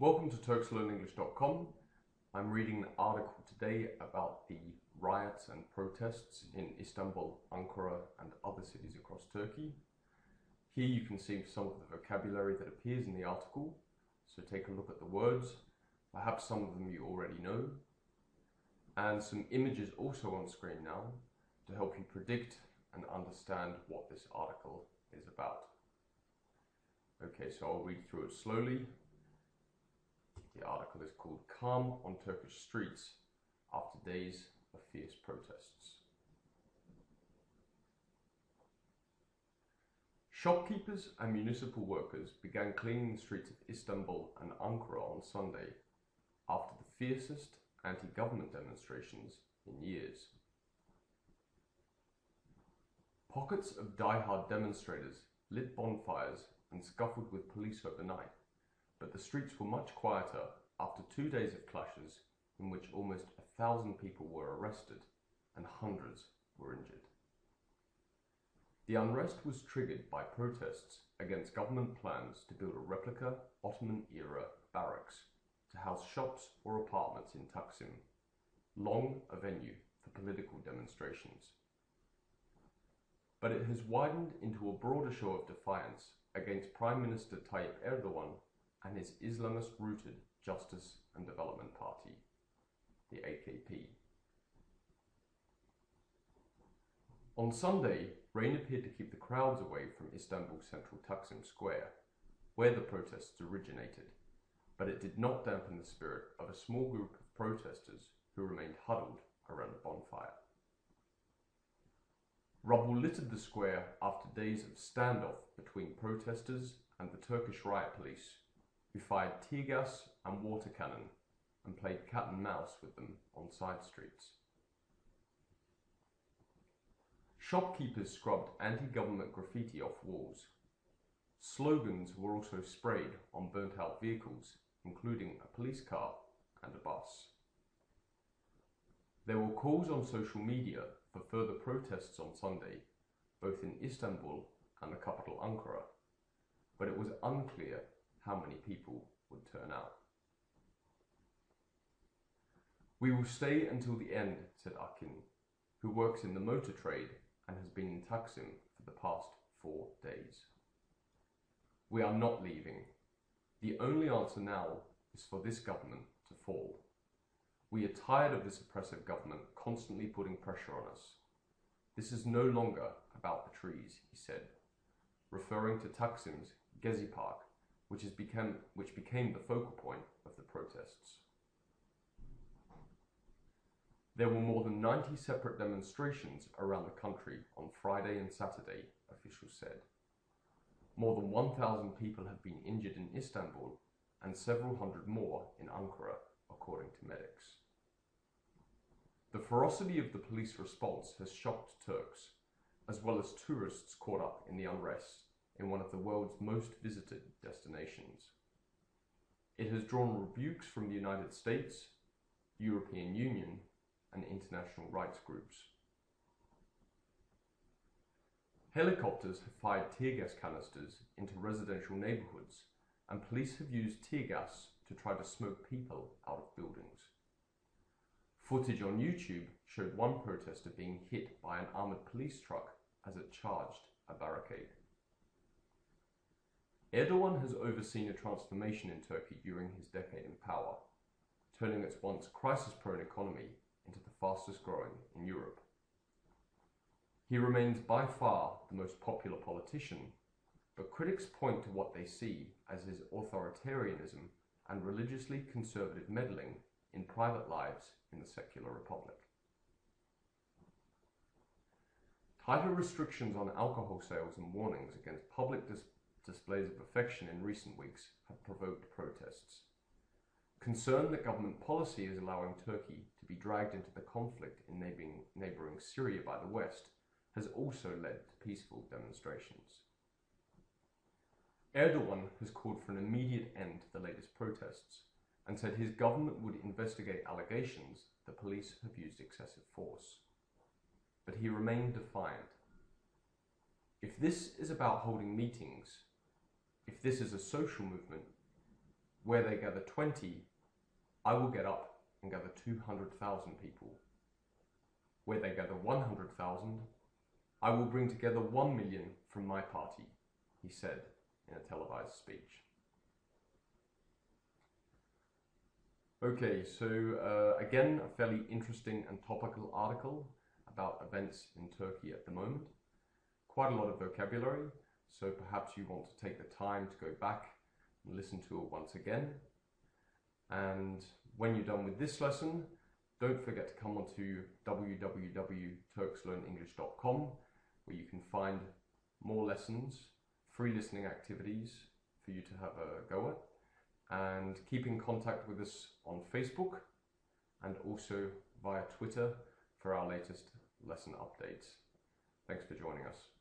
Welcome to TurksLearnEnglish.com. I'm reading an article today about the riots and protests in Istanbul, Ankara and other cities across Turkey. Here you can see some of the vocabulary that appears in the article, so take a look at the words. Perhaps some of them you already know. And some images also on screen now to help you predict and understand what this article is about. Okay, so I'll read through it slowly. The article is called "Calm on Turkish Streets After Days of Fierce Protests." Shopkeepers and municipal workers began cleaning the streets of Istanbul and Ankara on Sunday after the fiercest anti-government demonstrations in years. Pockets of die-hard demonstrators lit bonfires and scuffled with police overnight, but the streets were much quieter after 2 days of clashes in which almost 1,000 people were arrested and hundreds were injured. The unrest was triggered by protests against government plans to build a replica Ottoman-era barracks to house shops or apartments in Taksim, long a venue for political demonstrations. But it has widened into a broader show of defiance against Prime Minister Tayyip Erdogan and his Islamist-rooted Justice and Development Party, the AKP. On Sunday, rain appeared to keep the crowds away from Istanbul's central Taksim Square, where the protests originated, but it did not dampen the spirit of a small group of protesters who remained huddled around a bonfire. Rubble littered the square after days of standoff between protesters and the Turkish riot police, who fired tear gas and water cannon and played cat and mouse with them on side streets. Shopkeepers scrubbed anti-government graffiti off walls. Slogans were also sprayed on burnt-out vehicles, including a police car and a bus. There were calls on social media for further protests on Sunday, both in Istanbul and the capital Ankara, but it was unclear how many people would turn out. "We will stay until the end," said Akin, who works in the motor trade and has been in Taksim for the past 4 days. "We are not leaving. The only answer now is for this government to fall. We are tired of this oppressive government constantly putting pressure on us. This is no longer about the trees," he said, referring to Taksim's Gezi Park, which became the focal point of the protests. There were more than 90 separate demonstrations around the country on Friday and Saturday, officials said. More than 1,000 people have been injured in Istanbul and several hundred more in Ankara, according to medics. The ferocity of the police response has shocked Turks, as well as tourists caught up in the unrest in one of the world's most visited destinations. It has drawn rebukes from the United States, the European Union, and international rights groups. Helicopters have fired tear gas canisters into residential neighborhoods, and police have used tear gas to try to smoke people out of buildings. Footage on YouTube showed one protester being hit by an armored police truck as it charged a barricade. Erdogan has overseen a transformation in Turkey during his decade in power, turning its once crisis-prone economy into the fastest growing in Europe. He remains by far the most popular politician, but critics point to what they see as his authoritarianism and religiously conservative meddling in private lives in the secular republic. Tighter restrictions on alcohol sales and warnings against public displays of affection in recent weeks have provoked protests. Concern that government policy is allowing Turkey to be dragged into the conflict in neighbouring Syria by the West has also led to peaceful demonstrations. Erdogan has called for an immediate end to the latest protests and said his government would investigate allegations that police have used excessive force. But he remained defiant. "If this is about holding meetings, if this is a social movement, Where they gather 20, I will get up and gather 200,000 people. Where they gather 100,000, I will bring together 1 million from my party, he said in a televised speech. Okay, so again, a fairly interesting and topical article about events in Turkey at the moment. Quite a lot of vocabulary, so perhaps you want to take the time to go back and listen to it once again. And when you're done with this lesson, don't forget to come onto www.turkslearnenglish.com, where you can find more lessons, free listening activities for you to have a go at, and keep in contact with us on Facebook and also via Twitter for our latest lesson updates. Thanks for joining us.